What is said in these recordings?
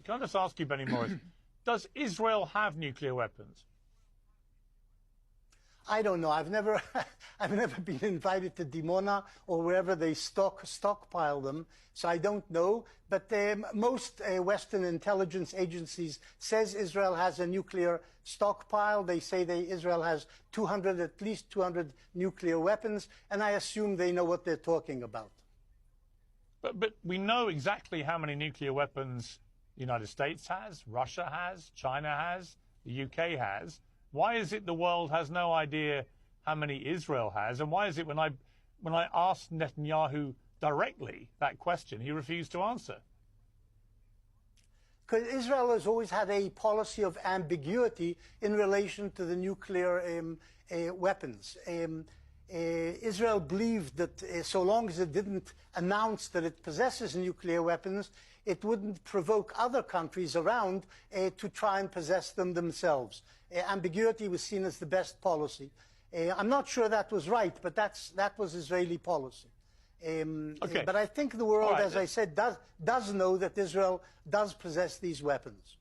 Can I just ask you, Benny Morris, does Israel have nuclear weapons? I don't know. I've never been invited to Dimona or wherever they stockpile them, so I don't know. But most Western intelligence agencies says Israel has a nuclear stockpile. They say Israel has at least 200 nuclear weapons, and I assume they know what they're talking about. But we know exactly how many nuclear weapons the United States has, Russia has, China has, the UK has. Why is it the world has no idea how many Israel has? And why is it when I asked Netanyahu directly that question, he refused to answer? Because Israel has always had a policy of ambiguity in relation to the nuclear weapons. Israel believed that so long as it didn't announce that it possesses nuclear weapons, it wouldn't provoke other countries around to try and possess them themselves. Ambiguity was seen as the best policy. I'm not sure that was right, but that was Israeli policy. Okay. But I think the world, right, as I said, does know that Israel does possess these weapons.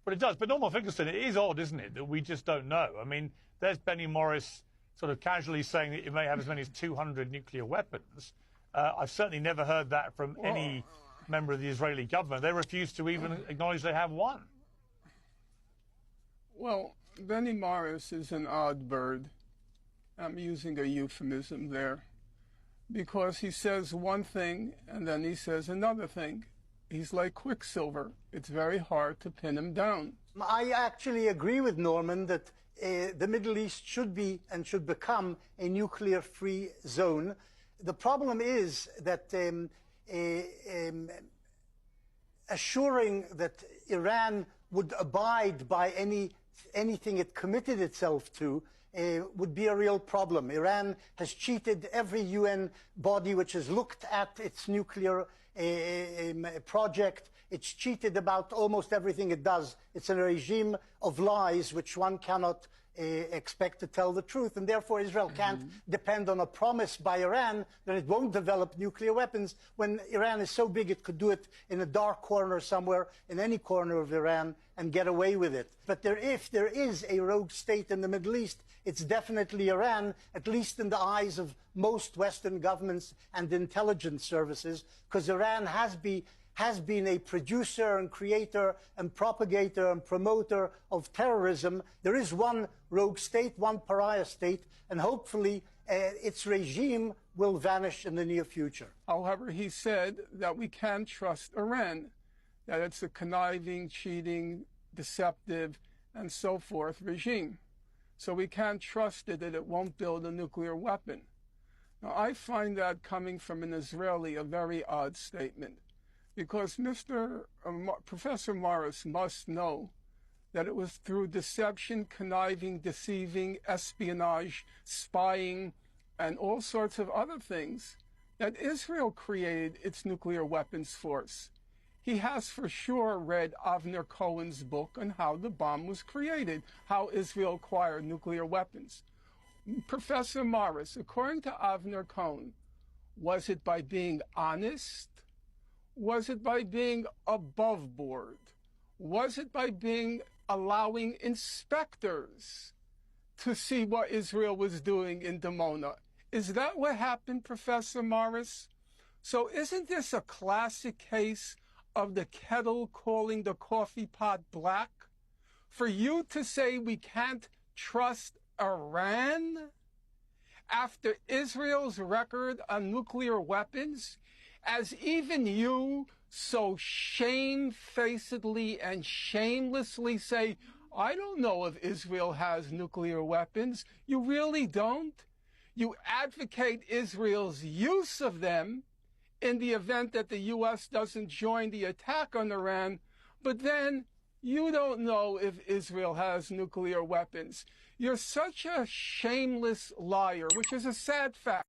But it does. But Norman Finkelstein, it is odd, isn't it, that we just don't know? I mean, there's Benny Morris sort of casually saying that it may have as many as 200 nuclear weapons. I've certainly never heard that from any member of the Israeli government. They refuse to even acknowledge they have one. Well, Benny Morris is an odd bird. I'm using a euphemism there, because he says one thing and then he says another thing. He's like Quicksilver. It's very hard to pin him down. I actually agree with Norman that the Middle East should be and should become a nuclear-free zone. The problem is that assuring that Iran would abide by anything it committed itself to would be a real problem. Iran has cheated every UN body which has looked at its nuclear project. It's cheated about almost everything it does. It's a regime of lies which one cannot expect to tell the truth, and therefore Israel can't depend on a promise by Iran that it won't develop nuclear weapons when Iran is so big it could do it in a dark corner somewhere in any corner of Iran and get away with it. But if there is a rogue state in the Middle East, it's definitely Iran, at least in the eyes of most Western governments and intelligence services, because Iran has been a producer and creator and propagator and promoter of terrorism. There is one rogue state, one pariah state, and hopefully its regime will vanish in the near future. However, he said that we can trust Iran, that it's a conniving, cheating, deceptive, and so forth regime. So we can't trust it that it won't build a nuclear weapon. Now, I find that coming from an Israeli a very odd statement, because Professor Morris must know that it was through deception, conniving, deceiving, espionage, spying, and all sorts of other things that Israel created its nuclear weapons force. He has for sure read Avner Cohen's book on how the bomb was created, how Israel acquired nuclear weapons. Professor Morris, according to Avner Cohen, was it by being honest? Was it by being above board? Was it by allowing inspectors to see what Israel was doing in Dimona? Is that what happened, Professor Morris? So isn't this a classic case of the kettle calling the coffee pot black? For you to say we can't trust Iran after Israel's record on nuclear weapons, as even you so shamefacedly and shamelessly say, I don't know if Israel has nuclear weapons. You really don't? You advocate Israel's use of them in the event that the U.S. doesn't join the attack on Iran, but then you don't know if Israel has nuclear weapons. You're such a shameless liar, which is a sad fact.